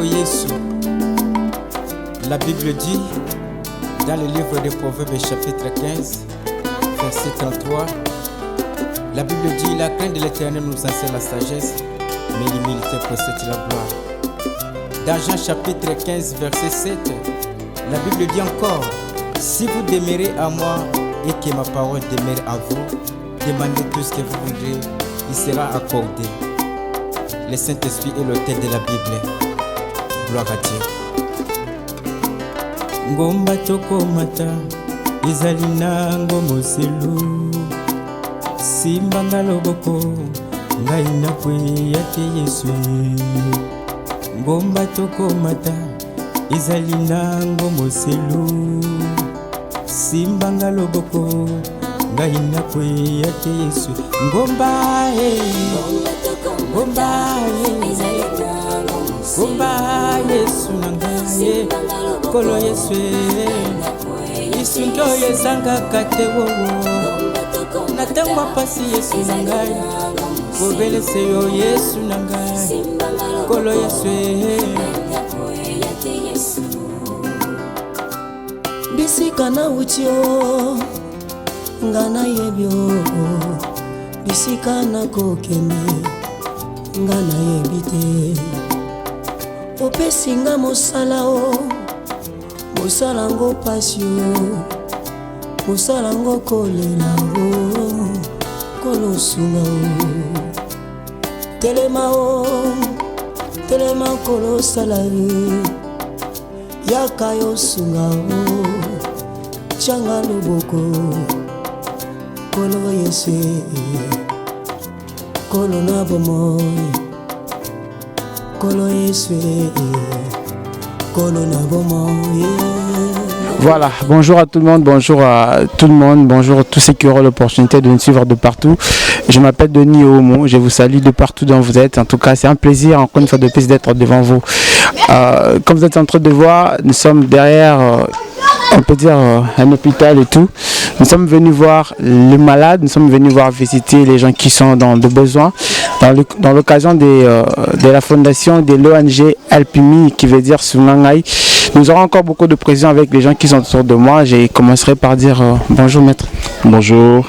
Bongo Yesu. La Bible dit, dans le livre des Proverbes chapitre 15, verset 33, la Bible dit, la crainte de l'Éternel nous enseigne la sagesse, mais l'humilité précède la gloire. Dans Jean chapitre 15, verset 7, la Bible dit encore, si vous demeurez à moi et que ma parole demeure à vous, demandez tout ce que vous voudrez, il sera accordé. Le Saint-Esprit est l'autel de la Bible. Gloire à Dieu. Ngomba toko mata, izali nango moselu. Simbanga loboko, ngai nakwe yate Yesu. Ngomba toko mata, izali nango moselu. Simbanga loboko, ngai nakwe yate Yesu. Ngomba Gomba Yesu nangaye kolo Yesu Yesu ndo yezanga kate wowo natangwa pasi Yesu nangaye gobelese yo Yesu nangaye kolo Yesu bisika na uchio ngana yebyo bisika na kokene ngana yebite opesinga mosala o mosala ngo pasio mosala ngo kolela o kolosunga o telema kolosala yaka yosunga o changa loboko kolo Yesu kolo na bomoy kolo Yesu kolo na bomoy. Voilà, bonjour à tout le monde, bonjour à tous ceux qui auront l'opportunité de nous suivre de partout. Je m'appelle Denis Omo, je vous salue de partout où vous êtes. En tout cas, c'est un plaisir encore une fois de plus d'être devant vous. Comme vous êtes en train de voir, nous sommes derrière, on peut dire, un hôpital et tout. Nous sommes venus voir les malades, nous sommes venus voir visiter les gens qui sont dans le besoin. Dans l'occasion de la fondation de l'ONG Alpimi, qui veut dire Sunangai. Nous aurons encore beaucoup de présents avec les gens qui sont autour de moi. Je commencerai par dire bonjour maître. Bonjour.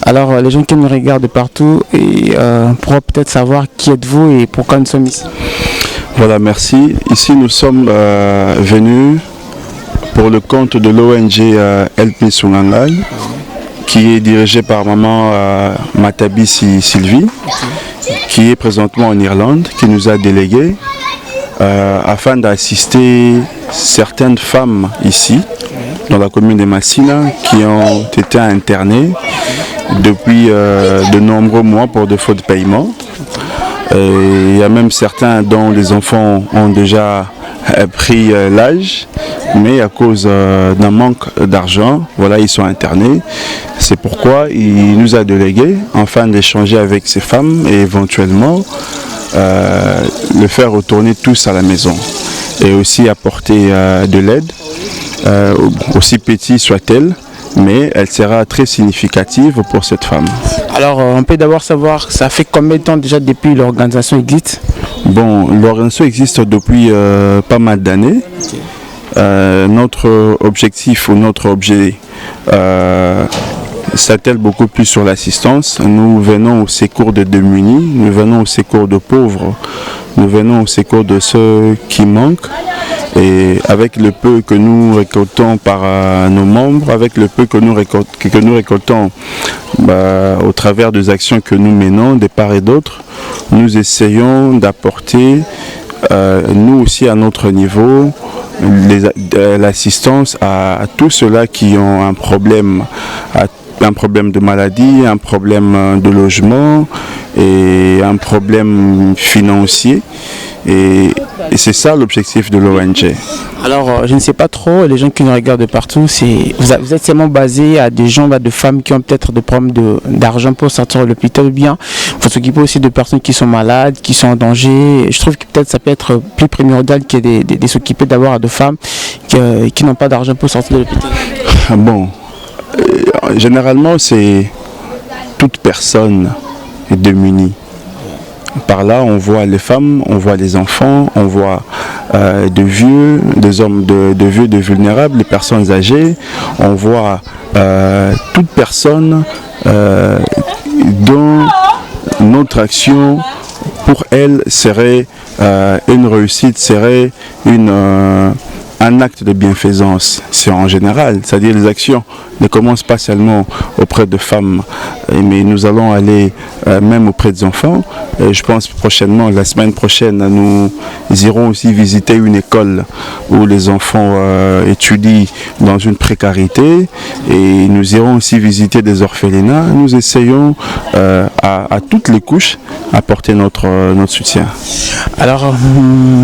Alors les gens qui nous regardent de partout et pourront peut-être savoir qui êtes-vous et pourquoi nous sommes ici. Voilà, merci. Ici nous sommes venus pour le compte de l'ONG LP Sunangai, qui est dirigée par maman Matabisi Sylvie, qui est présentement en Irlande, qui nous a délégués afin d'assister certaines femmes ici, dans la commune de Massina, qui ont été internées depuis de nombreux mois pour défaut de paiement. Il y a même certains dont les enfants ont déjà pris l'âge, mais à cause d'un manque d'argent, voilà, ils sont internés. C'est pourquoi il nous a délégués afin d'échanger avec ces femmes et éventuellement le faire retourner tous à la maison et aussi apporter de l'aide, aussi petite soit-elle, mais elle sera très significative pour cette femme. Alors on peut d'abord savoir, ça fait combien de temps déjà depuis l'organisation existe? Bon, l'organisation existe depuis pas mal d'années. Notre objectif ou notre objet s'attelle beaucoup plus sur l'assistance. Nous venons au secours des démunis, nous venons au secours de pauvres, nous venons au secours de ceux qui manquent. Et avec le peu que nous récoltons par nos membres, avec le peu que nous récoltons au travers des actions que nous menons de part et d'autre, nous essayons d'apporter, nous aussi à notre niveau, l'assistance à tous ceux-là qui ont un problème de maladie, un problème de logement et un problème financier. Et c'est ça l'objectif de l'ONG. Alors, je ne sais pas trop, les gens qui nous regardent de partout, vous êtes seulement basé à des gens, de femmes qui ont peut-être des problèmes d'argent pour sortir de l'hôpital, ou bien vous s'occupez aussi de personnes qui sont malades, qui sont en danger. Je trouve que peut-être ça peut être plus primordial que de s'occuper d'abord de femmes qui n'ont pas d'argent pour sortir de l'hôpital. Bon, généralement c'est toute personne démunie. Par là, on voit les femmes, on voit les enfants, on voit des vieux, des hommes de vieux, de vulnérables, les personnes âgées. On voit toute personne dont notre action, pour elle, serait une réussite, serait un acte de bienfaisance. C'est en général, c'est-à-dire les actions ne commencent pas seulement auprès de femmes, mais nous allons aller même auprès des enfants. Et je pense prochainement, la semaine prochaine, nous irons aussi visiter une école où les enfants étudient dans une précarité, et nous irons aussi visiter des orphelinats. Nous essayons à toutes les couches apporter notre soutien. Alors,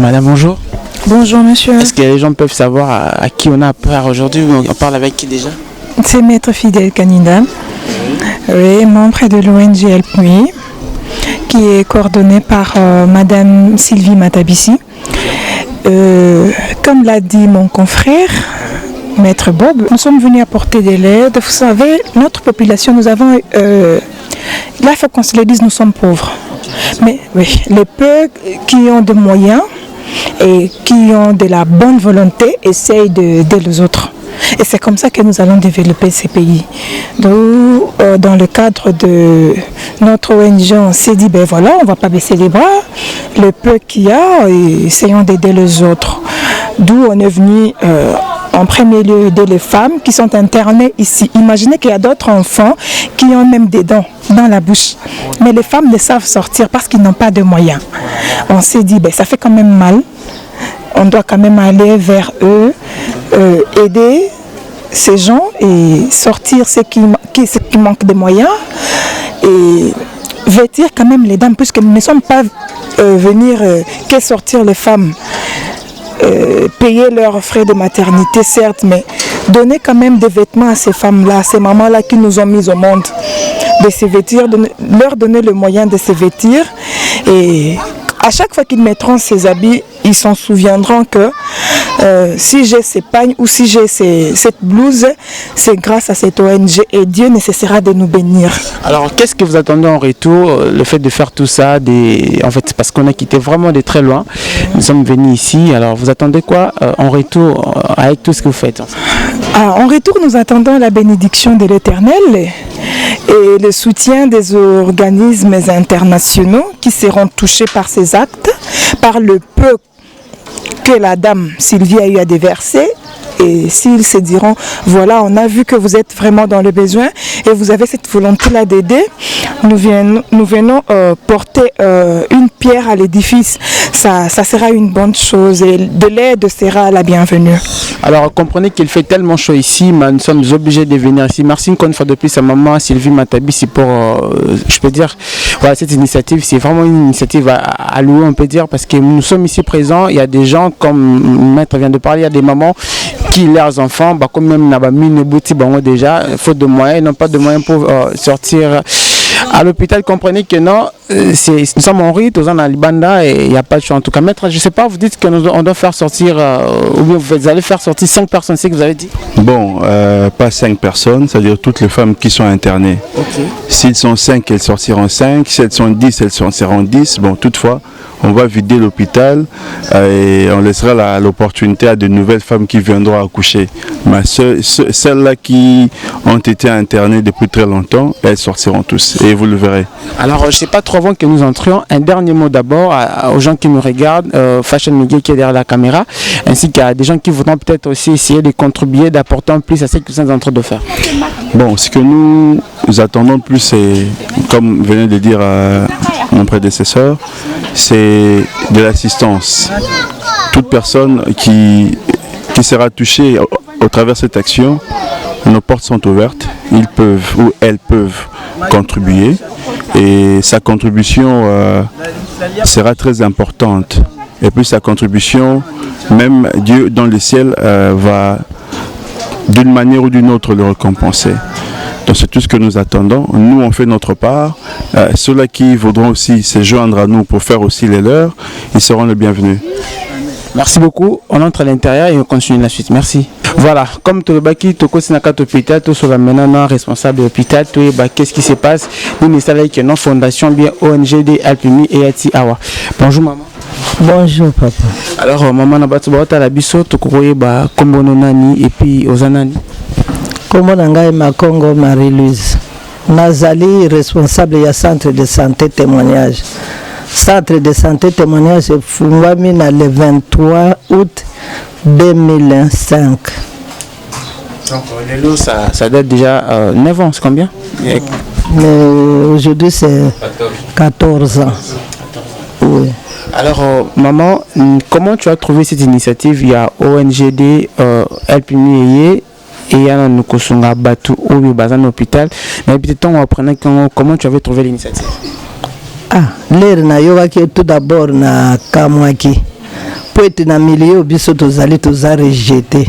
madame, bonjour. Bonjour monsieur. Est-ce que les gens peuvent savoir à qui on a affaire aujourd'hui? On parle avec qui déjà? C'est Maître Fidèle Canida, oui, membre de l'ONG Help-Me, qui est coordonné par Madame Sylvie Matabissi. Comme l'a dit mon confrère, Maître Bob, nous sommes venus apporter de l'aide. Vous savez, notre population, nous avons... là, il faut qu'on se le dise, nous sommes pauvres. Mais oui, les peu qui ont des moyens et qui ont de la bonne volonté essayent d'aider les autres. Et c'est comme ça que nous allons développer ces pays. Donc, dans le cadre de notre ONG, on s'est dit, ben voilà, on ne va pas baisser les bras. Le peu qu'il y a, essayons d'aider les autres. D'où on est venu en premier lieu aider les femmes qui sont internées ici. Imaginez qu'il y a d'autres enfants qui ont même des dents dans la bouche. Mais les femmes ne savent sortir parce qu'ils n'ont pas de moyens. On s'est dit, ben, ça fait quand même mal. On doit quand même aller vers eux, aider ces gens et sortir ceux qui manquent de moyens et vêtir quand même les dames, puisque nous ne sommes pas venir que sortir les femmes. Payer leurs frais de maternité, certes, mais donner quand même des vêtements à ces femmes-là, à ces mamans-là qui nous ont mis au monde, de se vêtir, leur donner le moyen de se vêtir. Et à chaque fois qu'ils mettront ces habits, ils s'en souviendront que si j'ai ces pagnes ou si j'ai cette blouse, c'est grâce à cette ONG et Dieu ne cessera de nous bénir. Alors, qu'est-ce que vous attendez en retour, le fait de faire tout ça, en fait, parce qu'on a quitté vraiment de très loin, nous sommes venus ici, alors vous attendez quoi en retour avec tout ce que vous faites? En retour, nous attendons la bénédiction de l'Éternel et le soutien des organismes internationaux qui seront touchés par ces actes, par le peu que la dame Sylvie a eu à déverser. Et s'ils se diront, voilà, on a vu que vous êtes vraiment dans le besoin et vous avez cette volonté-là d'aider, nous venons porter une pierre à l'édifice. Ça sera une bonne chose et de l'aide sera la bienvenue. Alors, comprenez qu'il fait tellement chaud ici, mais nous sommes obligés de venir ici. Merci encore une fois de plus à maman Sylvie Matabissi pour, je peux dire, voilà, cette initiative. C'est vraiment une initiative à louer, on peut dire, parce que nous sommes ici présents. Il y a des gens, comme Maître vient de parler, il y a des mamans qui, leurs enfants, bah, comme même Nabami Nebouti, bah, déjà, faute de moyens, ils n'ont pas de moyens pour sortir à l'hôpital. Comprenez que non, nous sommes en rite, aux en Libanda et il n'y a pas de choix. En tout cas, Maître, je ne sais pas, vous dites qu'on doit faire sortir, ou bien vous allez faire sortir 5 personnes, c'est ce que vous avez dit? Bon, pas 5 personnes, c'est-à-dire toutes les femmes qui sont internées. Okay. S'ils sont 5, elles sortiront 5. Si elles sont 10, elles sortiront 10. Bon, toutefois, on va vider l'hôpital et on laissera l'opportunité à de nouvelles femmes qui viendront accoucher. Mais celles-là qui ont été internées depuis très longtemps, elles sortiront tous et vous le verrez. Alors, je ne sais pas trop avant que nous entrions, un dernier mot d'abord aux gens qui nous regardent, Fashion Media qui est derrière la caméra, ainsi qu'à des gens qui voudront peut-être aussi essayer de contribuer, d'apporter un plus à ce que nous sommes en train de faire. Bon, ce que nous attendons plus, c'est, comme venait de dire mon prédécesseur, c'est de l'assistance. Toute personne qui sera touchée au travers de cette action, nos portes sont ouvertes, ils peuvent ou elles peuvent contribuer et sa contribution sera très importante. Et puis sa contribution, même Dieu dans le ciel va d'une manière ou d'une autre le récompenser. Donc c'est tout ce que nous attendons. Nous, on fait notre part. Ceux-là qui voudront aussi se joindre à nous pour faire aussi les leurs, ils seront les bienvenus. Merci beaucoup. On entre à l'intérieur et on continue la suite. Merci. Voilà, comme tu le baki, tu connais na carte hôpital, tu es maintenant responsable de l'hôpital, tu es qu'est-ce qui se passe? Nous nous savons que notre fondation bien ONGD Alpimi et Ati Awa. Bonjour maman. Bonjour papa. Alors maman na batu ba la biso tu koye ba kombono nani et puis ozanani. Kombo nanga Makongo Marie-Louise. Nazali responsable ya centre de santé témoignage. Centre de santé témoignage fungwami na le 23 août 2005. Donc ça date déjà 9 ans, c'est combien? Mais aujourd'hui c'est 14 ans. Oui. Alors maman, comment tu as trouvé cette initiative? Il y a ONGD Alpimi et il y a Nukosunga Batu au Bazan hôpital. Mais peut-être on va prendre comment tu avais trouvé l'initiative? L'air na yoga qui tout d'abord na kamwaki. Pour être na milieu biso tozali toza rejeté.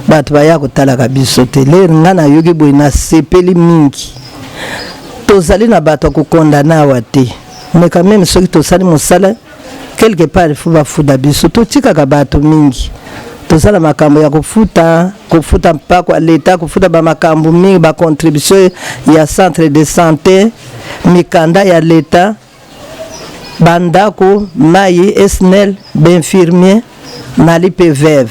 Batu baya kotala ka biso te. L'air nga na yogi boy na sepeli mingi. Tozali na batu ko condamna wate. Mais quand même ceux qui tozali mosala quelque part il faut bafuda biso to tika ka batu mingi. Tozala makambo ya kufuta mpako l'État kufuta ba makambo mingi ba contribution ya centre de santé mikanda ya l'État bandako mayi SNEL d'infirmier nali PVV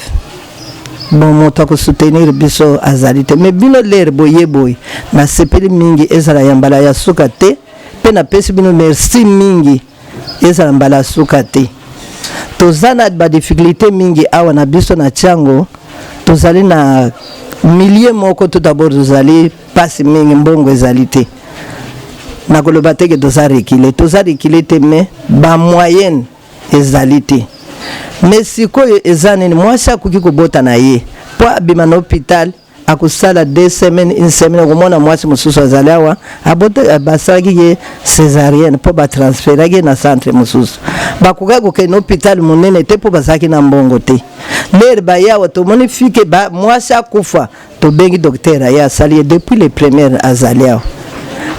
bon moto ko soutenir biso azalite mais bino l'air boye na sepeli mingi ezala ya mbala ya sukate pe na pesi bino merci mingi ezala mbala sukate tozana ba difficulté mingi awa na biso na Tchango tozali na milliers moko tout d'abord tozali passe mingi mbongo ezalité na koloba te que toza reculer te mais ba moyenne ezalité mais sikoyo ezanini mwasi akoki kobota na ye po abima na hôpital akusala 2 semaines une semaine komona mwasi mosusu azali awa abota basalaki ye césarienne po batransféraki na centre mosusu bakoka kokende hôpital monene te po bazalaki na mbongo te lere bayawa tomoni fike mwasi akufa tobengi docteur aya asali ye depuis les premières azali awa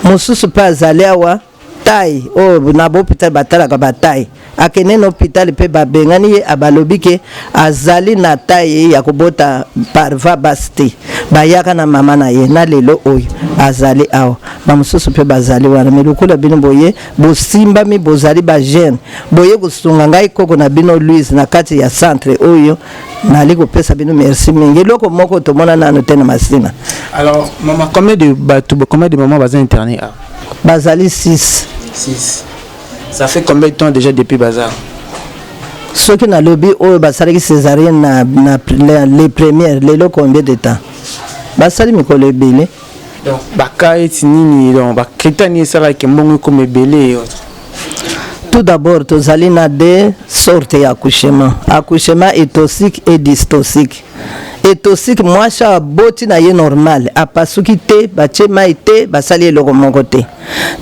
mosusu mpe azali awa tai na bahôpital batalaka batai akende na hôpital mpe babengani ye abalobi ke azali na tai ya kobota parva basi te bayaka na mama na ye na lelo oyo azali awa bamosusu mpe bazali wana me lokola bino boye bosimbami bozali bajeune boye kosunga ngai koko na bino Louise na kati ya centre oyo nali kopesa bino merci mingi eloko moko tomona nano te na masina. Alors maman, combien de mamans bazali interné? Bazali 6. Ça fait combien de temps déjà depuis bazar? Ceux qui n'ont lobby au basali césarienne na les premières les combien de temps? Basali mikolo belé. Donc baka etinini donc ba critani sala ke mbongo comme belé. Tout d'abord tozali na deux sortes d'accouchement. Accouchement étosique et dystoxique. Étosique moi cha boti na ye normal apasuki te bachema ite basali eloko moko te.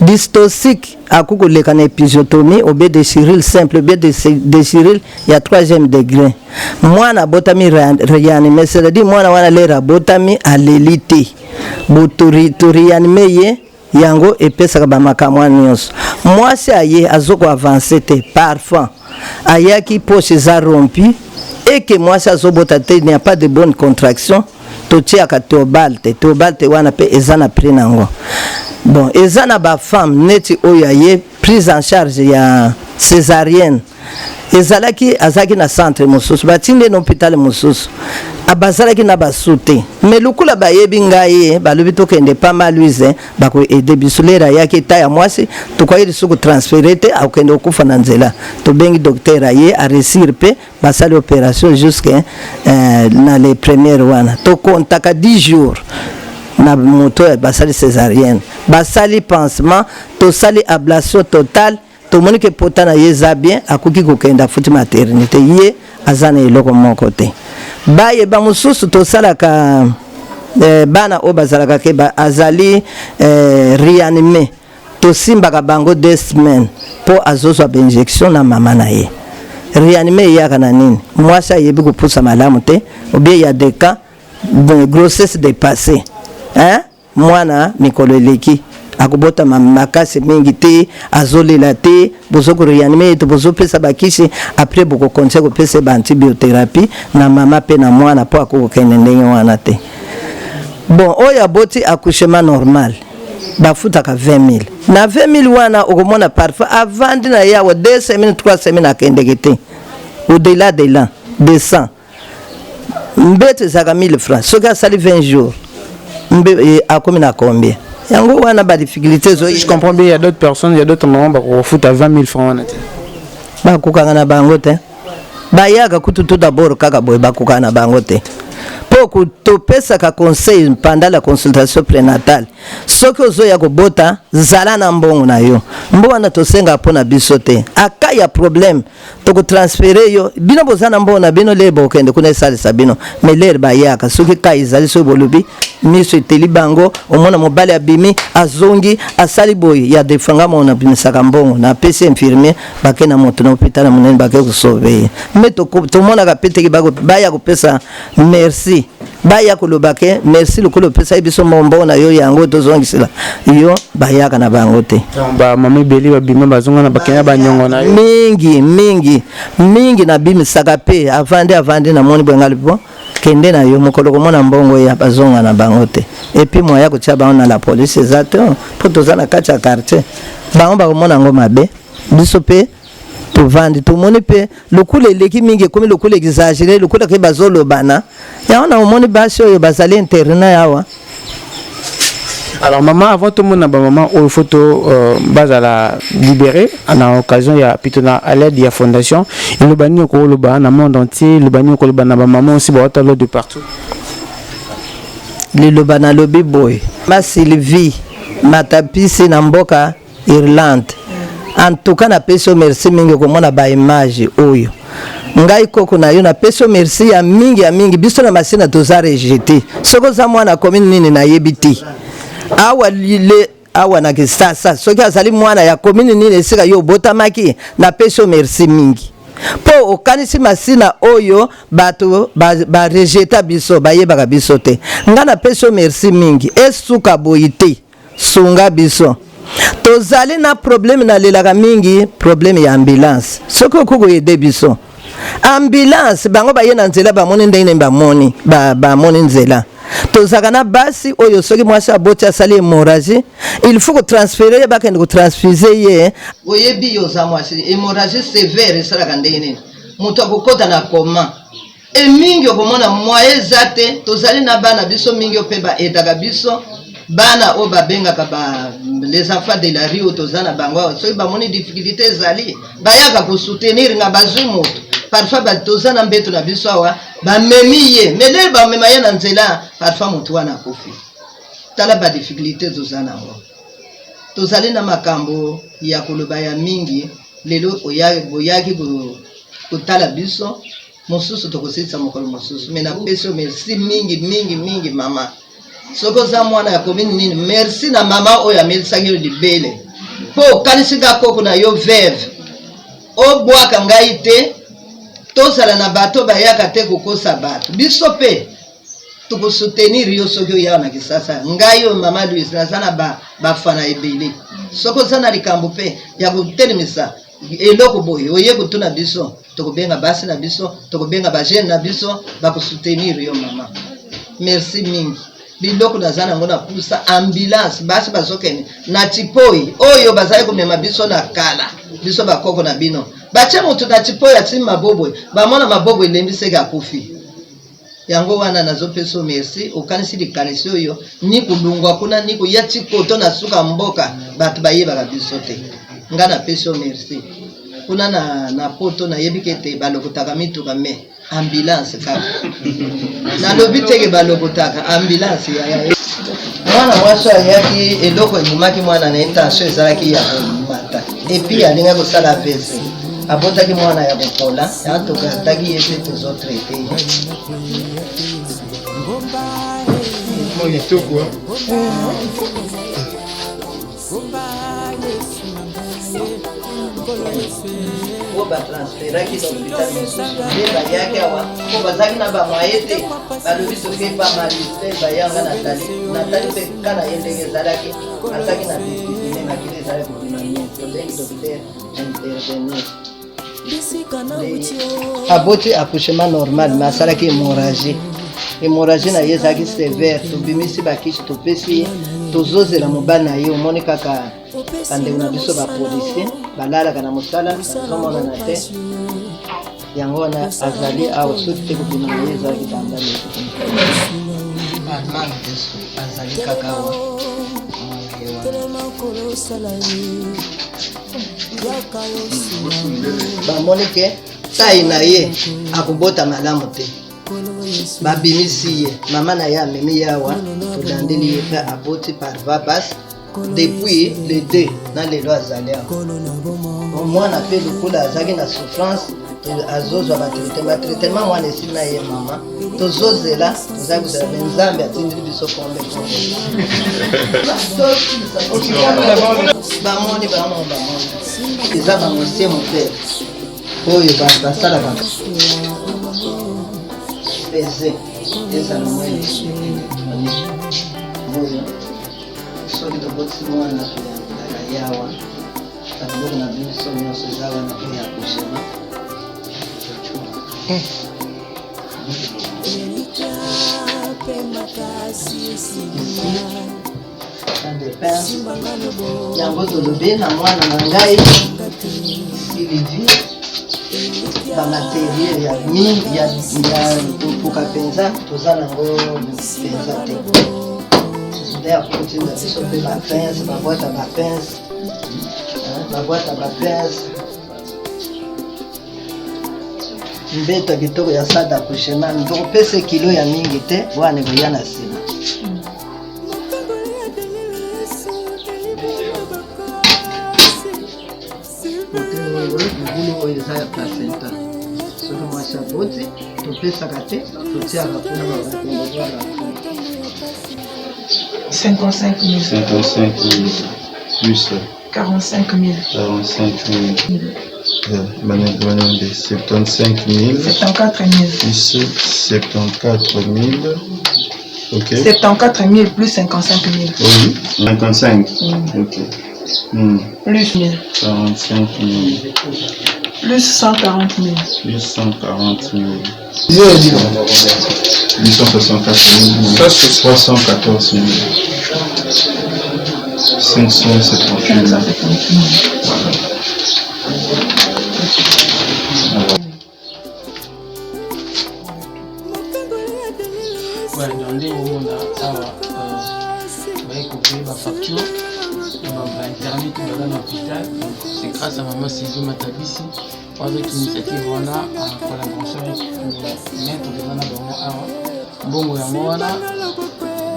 Dystoxique akukoleka na épisiotomie ou bien déchirure simple bien déchirure ya 3e degré. Moi na botami réanimé c'est-à-dire moi na wana lera botami alelite. Boturi réanimé ye yango epesaka ba makamwa nyonso. Moi c'est aye azoko avancer te parfois ayaki poche za rompi et que moi ça zobotate il n'y a pas de bonne contraction totia ka teobalte wana pe ezana prenango. Bon ezana ba femme neti oyaye prise en charge ya césarienne ezalaki azaki na centre mosusu batinde na hôpital mosusu abazalaki na basute mais lukula bayebi ngai balobi tokende pas mal Louise bako aider bisulera yaki ta ya mwasi tokoyeli suku transférer te akende okufa na nzela to bengi docteur aye a réussir pe basali opération jusqu'à na les premières wana to kontaka 10 jours na moto basali césarienne basali pansement to sali ablation totale to moni ke potana yeza bien akoki kokenda futi maternité ye azana eloko moko te baye ba mususu to salaka bana o bazalaka ke ba azali réanimé to simbaka bango 2 semaines po azozwa ba injection na mama na ye réanimé yaka na nini mwasi ayebi kopusa malamu te ou bien ya des cas de grossesse dépassée hein mwana mikolo eleki akobota makasi mingi te azolela te bozo ko réanimer to bozo pesa bakisi après boko konse ko pesa ba antibiothérapie na mama pe na mwana po akokende ndenge wana te. Bon oya boti accouchement normal bafutaka 20 000 na 20 000 wana okomona parfois avant na yawa 2 semaines 3 semaines akendeke te au-delà de là 200 mbete zaka 1000 francs soki asali 20 jours akomi na combien yango wana ba difficulté zo. Je comprends bien, il y a d'autres personnes, il y a d'autres moments où on fout à 20 000 francs. Bakukanga na bango te bayaka kutu tout d'abord kaka boy bakukanga na bango te po topesa ka conseil pendant la consultation prénatale soki ozoya kobota zala na mbongo na yo mbona tosenga pona biso te aka ya problème tokotransfere yo bino bozana mbona bino lebo okende kuna esalisa bino mais lere bayaka soki ka izali so bolubi miso eteli bango omona mobali abimi azongi asali boye ya defanga mona bimisaka mbongo na pesi infirmier bakena moto na hôpital na munene bake kusoveiller mais tomona ka peteki baya kopesa merci baya kolobake merci lokolo pesa biso mbongo na yo yango tozongisela yo bayaka na bango te ba mama beli babima bazonga na bakenya banyongo na yo mingi na bimisaka pe avande na moni bwengali bo kende na yo mokolo komona mbongo ya bazonga na bango te et puis moya ko tia ba na la police exactement pour tozana kati ya quartier bango ba komona ngo mabe biso pe tovandi tomoni pe lokule leki mingi komi lokule exagéré lokule ke bazolo bana ya on a omoni basi oyo bazali interna yawa. Alors maman, avant tout le monde, maman, au photo bazala libéré, en occasion il y a plutôt à l'aide de la fondation, et le bani au le ban dans le monde entier, le bani au le ban maman aussi boîte de partout. Le bana lobby boy, ma Sylvie, ma tapisi namboka Irlande. En tout cas na peso merci mingi ko mona ba image oyo. Ngai koko na yo na peso merci ya mingi biso na masina toza rejeté. Soko za mwana commune nini na yebiti. Awa na kisasa soki azali mwana ya commune nini esika yo botamaki na peso merci mingi po okanisi masina oyo bato ba rejeta biso bayebaka biso te nga na peso merci mingi esuka boyite sunga biso tozali na problème na lelaka mingi problème ya ambulance soki okuko yede biso ambulance bango baye na nzela bamoni ndenge bamoni bamoni nzela tozaka na basi oyo soki mwasi aboti asali hémorragie il faut que transférer bakende ko transfuser ye oyebi yo za mwasi hémorragie sévère esalaka ndenge nini moto akokota na koma mingi okomona moye zate tozali na bana biso mingi opeba etaka biso bana o babengaka ba les enfants de la rue tozana bango soki bamoni difficulté ezali bayaka ko soutenir nga bazwi moto parfois batozana mbeto na biso awa bamemi ye mais lelo bamema ye na nzela parfois moto wana akofi tala ba difficulté tozana ngo tozali na makambo ya koloba ya mingi lelo oyaki kotala biso mosusu tokosilisa mokolo mosusu mais na peso merci mingi mama soko za mwana ya commune nini merci na mama oyo amelisaki yo libele po kanisika koko na yo veve o bwaka ngai te tozala na bato bayaka te kokosa bato biso pe tokosoutenir yo soki oya na kisasa ngai yo mama Louise nazana bafana ebele soko za na likambo pe ya kotelemisa eloko boye oye kotuna biso tokobenga basi na biso tokobenga bajene na biso bakosoutenir yo mama merci mingi biloko nazana ngona pusa ambulance basi bazokene na tipoi oyo bazali komema biso na kala biso bakoko na bino bache moto na tipoi ati mabobwe bamona mabobwe elembiseka kufi yango wana nazopeso merci okanisi likanisi oyo ni kulungwa kuna ni kuyati koto na suka mboka batu bayebaka biso te ngana peso merci kuna na poto na yebikete balokotaka mituka me ambulance kaka na lobi teke balokotaka ambulance ya mwana mwasi ayaki eloko ebumaki mwana na intention ezalaki ya mata epi alinga kosala vese abotaki mwana ya kokola yantoka ataki ye pe tozotraite batransferaki na hôpital mosusu nde bayaki awa mpo bazalaki na bamwaye te balobi toke pa maliste bayanga natali mpe kana ye ndenge ezalaki azalaki na discipline makili ezalaki kobima mingi tobengi docteur intervenir aboti accouchement normal mais asalaki hémorragie na ye ezalaki sévère tobimisi bakishi topesi ye tozozela mobali na ye omoni kaka bandeko na biso bapolisier balalaka na mosala azomonana te yango wana azali awa soki te kobima na ye ezalaki bandani azali kaka awa bamoni ke tai na ye akobota malamu te babimisi ye mama na ye amemi ye awa tolandeli ye mpe aboti par vabas depuis le 2 na lelo azali awa mwana mpe lokola azalaki na souffrance azozwa batraitement mwana esili na ye mama tozozela tozali kozela me nzambe atindili biso kombe bamoni eza bamosie mopere oyo basalaka pese ezala mwele oyo soki tobotisi mwana toyambelaka yawa biloko na biso nyonso eza wana mpe ya kushema yango tolobi na mwana na ngai Sylvie bamateriel ya mingi ya kopuka mpenza toza nango mpenza te nde akotinda biso mpe bapince babwata bapince mbeto kitoko ya sada accouchement ndokopesa kilo ya mingi te wana koya na nsima libulu oyo eza ya placenta soki mwasi aboti topesaka te totiaka mpona bakendevara 55 000 plus 45 000 75 000 74 000 plus 74 000 ok 74 000 plus 55 000 oui 55 ok plus 1000 45 000 plus 140 000 plus 140 000 864 000 314 000 578 000 Ouais, dans les où on a coupé ma facture, internet dans l'hôpital. Donc c'est grâce à maman Sylvie Matabisi avec l'initiative on a en collaboration avec Maître de Nana Bongo Yamona.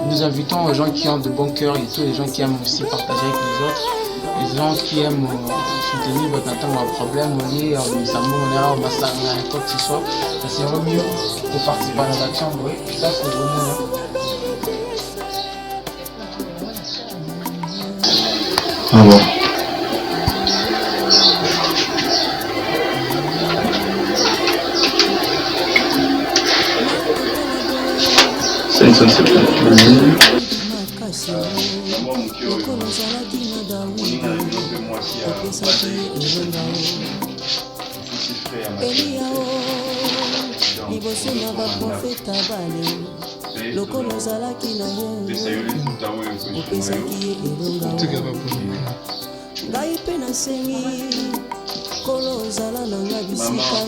Nous invitons les gens qui ont de bon cœur et tous les gens qui aiment aussi partager avec les autres. Les gens qui aiment soutenir votre problème, on est en Massanga, quoi que ce soit. C'est vraiment mieux pour participer à nos actions. Oui, ça c'est vraiment. Ah bon. lokolo ozalaki na ye opesaki ye elonga ngai mpe nasengi kolo ozala na nga bisika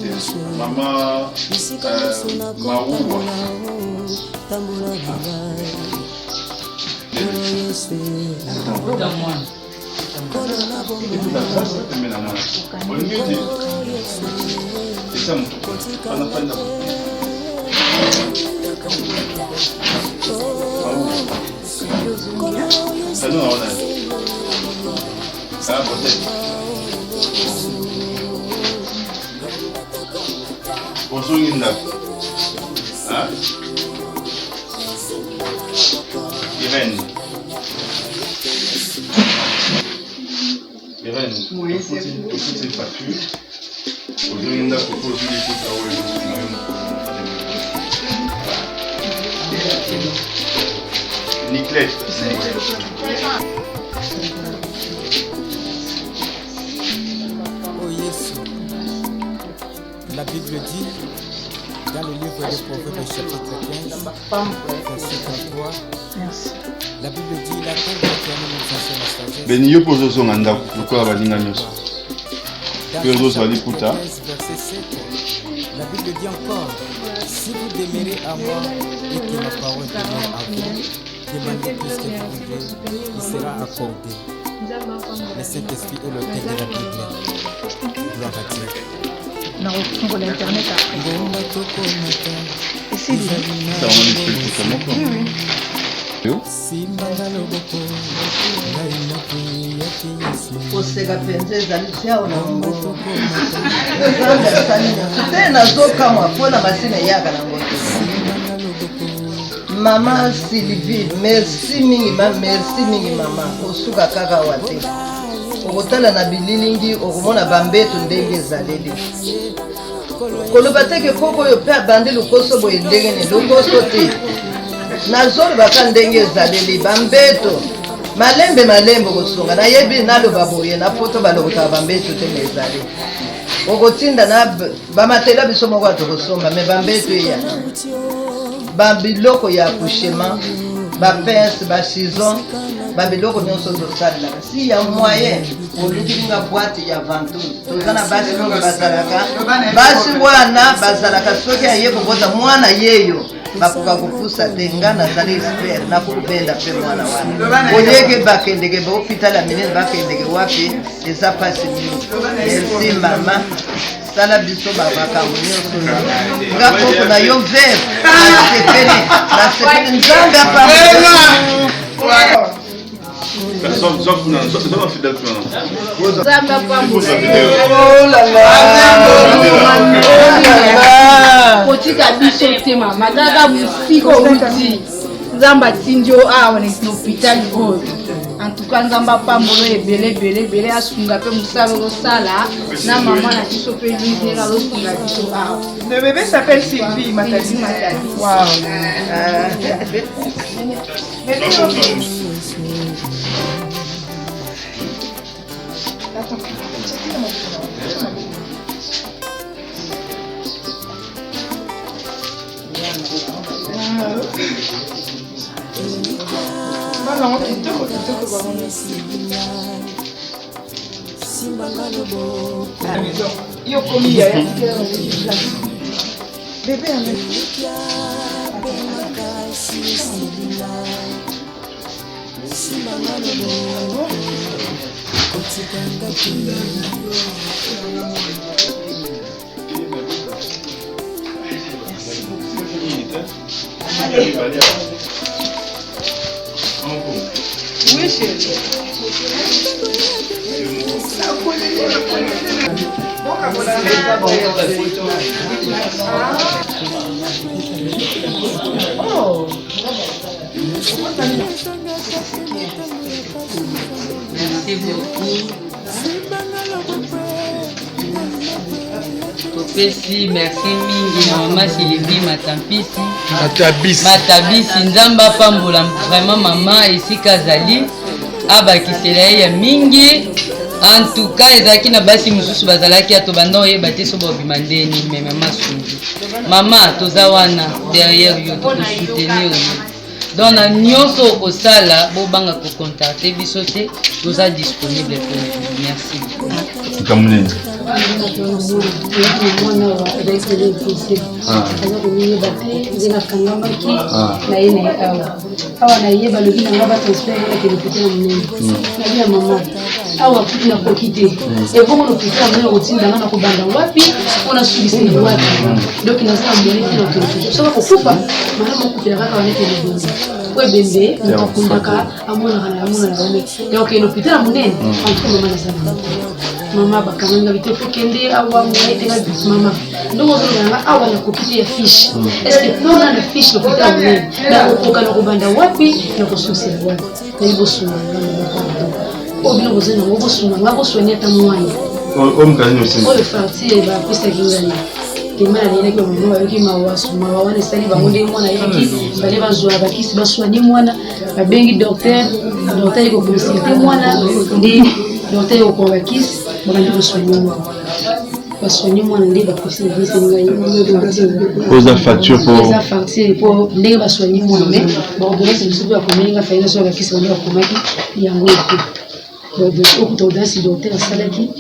nyonso nakotambola tambola na ngai kolo yesu kolo na bombo yesu kotikala Irène, toutes ces factures. Oh Jésus, la Bible dit dans le livre des Proverbes chapitre 15, verset 33, la Bible dit la crainte de l'Éternel nous enseigne la sagesse. Benio pozo zonga ndako lokola baninga nyonso. Dans Que les autres chapitre soient écoutés. 15, verset 7, la Bible dit encore, si vous demeurez à moi et que ma parole demeure à vous, demandez tout ce que vous voulez, il sera accordé. Le Saint-Esprit est l'auteur de la Bible. Gloire à Dieu. On l'internet après. Ici, koseka mpenza ezali tiao na ngo te nazokamwa mpona masina eyaka nango te mama Sylvie merci mingi mama osuka kaka wa te okotala na bililingi okomona bambeto ndenge ezaleli koloba teke koko oyo mpe abandi lokoso boye ndenge ne lokoso te nazolobaka ndenge ezaleli bambeto malembe kosunga nayebi naloba boye na poto balokotaka bambeto te na ezali okotinda na bamatela biso moko atokosomba me bambeto eya babiloko ya accouchement bapince bachison babiloko nyonso ozosalelaka si ya moyen olukilinga boite ya ventouse toza na basi moko bazalaka basi wana bazalaka soki aye kobota mwana yeyo bakoka kopusa te nga nazali expert nakobenda mpe mwana wana oyeke bakendeke bahopitala minene bakendeke wapi eza pasi mingi merci mama sala biso bamakambo nyonso nga koko na yo vere nasepeli nzambe kotika biso te mama kaka mosika outi nzambe atindi yo awa na hôpital oyo antuka nzambe apambolo ebele asunga mpe mosala ozosala na mama na biso mpe luindenge azosunga biso awa. Le bébé s'appelle Sylvie Matadi. Wow. Io comia bébé oui chérie. Oh. Merci beaucoup. Topesi merci mingi na mama Sylvie Matabisi nzamba pambola vraiment mama esika azali abakisela ya mingi. En tout cas ezalaki na basi mosusu bazalaki ato banda oyeba te so bobima ndeni me mama Sungi mama toza wana derrière yo tokosoutenir donc na nyonso okosala bobanga kocontacte biso te toza disponible pour vous. Merci. awa nayeba lobi nanga batransfert elaki lopita na monene nabi ya mama awa kuti nakoki te ebongo lopita ya monene kotindanga na kobanda wapi mpona sukiseli wapi donc naza na monene te na tolopita soka kokufa mana mokupela kaka wana te lebonzi po ebembe mokakundaka amonaka wane donc lopita na monene antuka mama nazala mama bakanganga bite fokende awa moyetenga bit mama ndongo ozolobanga awa nakoki te ya fiche estce mpona na fiche lopita ya monene nakokoka na kobanda wapi na kosukisela wapi nayi bosunga nga mama pardon obino bozali nango bosunga nga bosoigni ata mwanya Homme Kalini aussi. Oh, le farci, bah, après c'est Gingani. Qui m'a dit que maman avec ma wasu, ma wana sali ba monde mwana yaki, bale bazwa bakisi baswani mwana, ba bengi docteur iko consulter mwana, ndi docteur iko bakisi, ba ndi baswani mwana. Baswani mwana ndi ba consulter ngai. Posa facture pour. Posa facture pour ndi baswani mwana mais bon de c'est juste pour komenga faina so bakisi bali ba komaki yango iko. Donc okutoda si docteur salaki,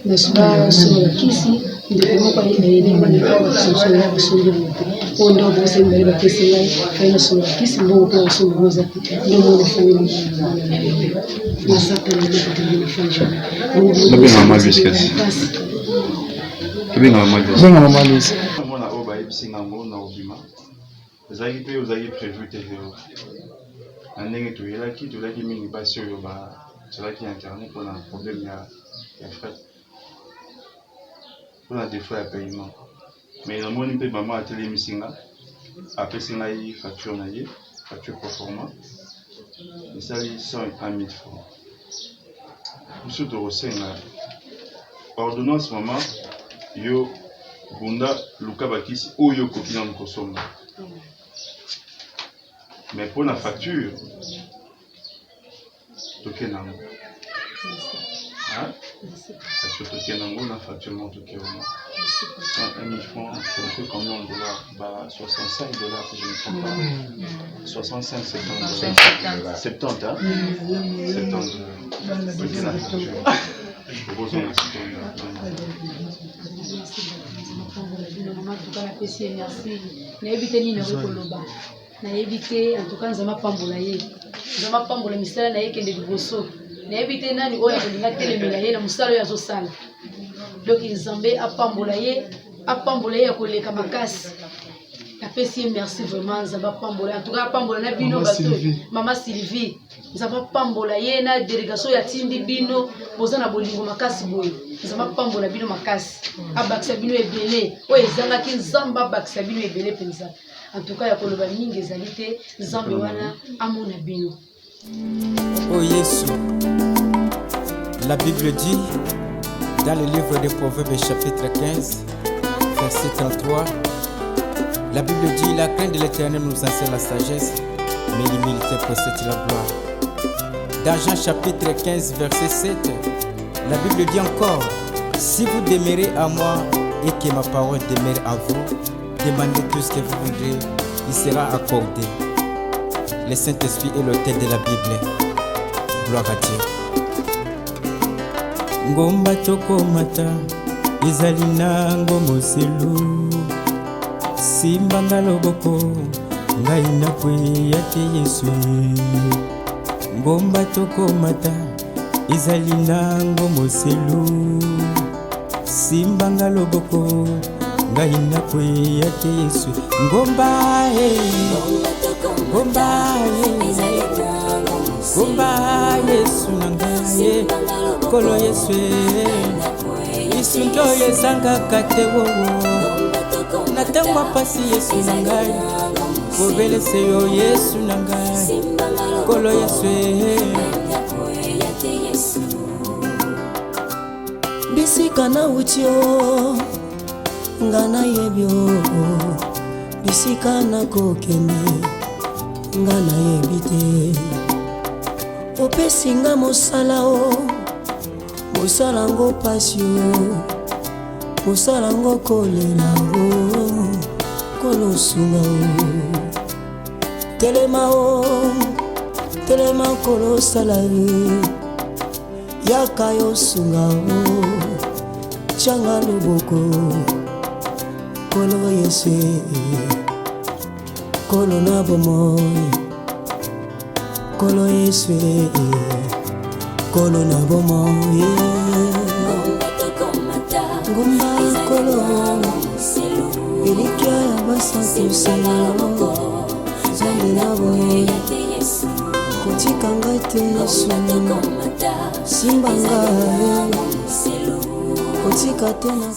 na soba so bakisi ndiko kwa ile mbali kwa solution ya solution ondo bose mbali bakisi ngai faina so bakisi ndo kwa solution za ndo mwana family na sapa ni kwa family Nobinga mama biscuits. Nobinga mama biscuits. Nobinga mama biscuits. Mwana oba ebisinga ngona obima. Zaki pe ozaki prévu te yo. Andenge tulaki mingi basi yo ba tulaki internet pour un problème ya frais. Pour un défaut de paiement. Mais dans mon impé, maman a télémisé, après c'est une facture, facture performante. Et ça, ils sont à 1000 francs. Monsieur de Rossin, ordonnance, maman, yo, Bunda, Luka Bakis, ou yo copie dans le consomme. Mais pour la facture, token n'a parce que tu as un facture, tu as 1 000 francs, c'est un peu combien en dollars? 65 $, si je ne me trompe pas. 65, 70 $. 70, hein? 70 $. La facture. na éviter en tout cas nzama pambola ye nzama pambola misala na ye kende liboso na éviter nani oya kolinga telemela ye na musala ya zosala donc nzambe apambola ye ya koleka makasi apesi ye merci vraiment nzamba pambola en tout cas pambola na bino bato mama Sylvie nzamba pambola ye na délégation ya tindi bino boza na bolingo makasi boye nzamba pambola bino makasi abakisa bino ebele oyo ezangaki nzamba abakisa bino ebele penza. En tout cas, il y a koloba mingi ezalité nzambe wana amona bino. Oh Yesu, la Bible dit dans le livre des Proverbes chapitre 15 verset 33, la Bible dit la crainte de l'Éternel nous enseigne la sagesse, mais l'humilité possède la gloire. Dans Jean chapitre 15 verset 7, la Bible dit encore, si vous demeurez à moi et que ma parole demeure à vous, demandez tout ce que vous voudrez, il sera accordé. Le Saint-Esprit est l'auteur de la Bible. Gloire à Dieu. Ngomba toko mata, izalina ngomo selu. Simbanga loboko, ngaina kwe yate Yesu. Ngomba toko mata, izalina ngomo selu. Simbanga loboko, ngaina kwe yate Yesu. Ngomba Yesu nangaye kolo Yesu isundo yezanga kate wowo natangwa pasi Yesu nangaye bobelese yo Yesu nangaye kolo Yesu bisika na uchio ngana yebyo bisika na kokende ngana yebite opesinga mosala o mosala ngo pasio mosala ngo kolela o kolosunga o telema kolosala yaka yosunga o changa loboko kolo Yesu kolo na bomoy kolo Yesu kolo na bomoy ngomba kolo elikia ya basantu selo zambe na bomoy kotika ngai te Yesu simbanga kotika te na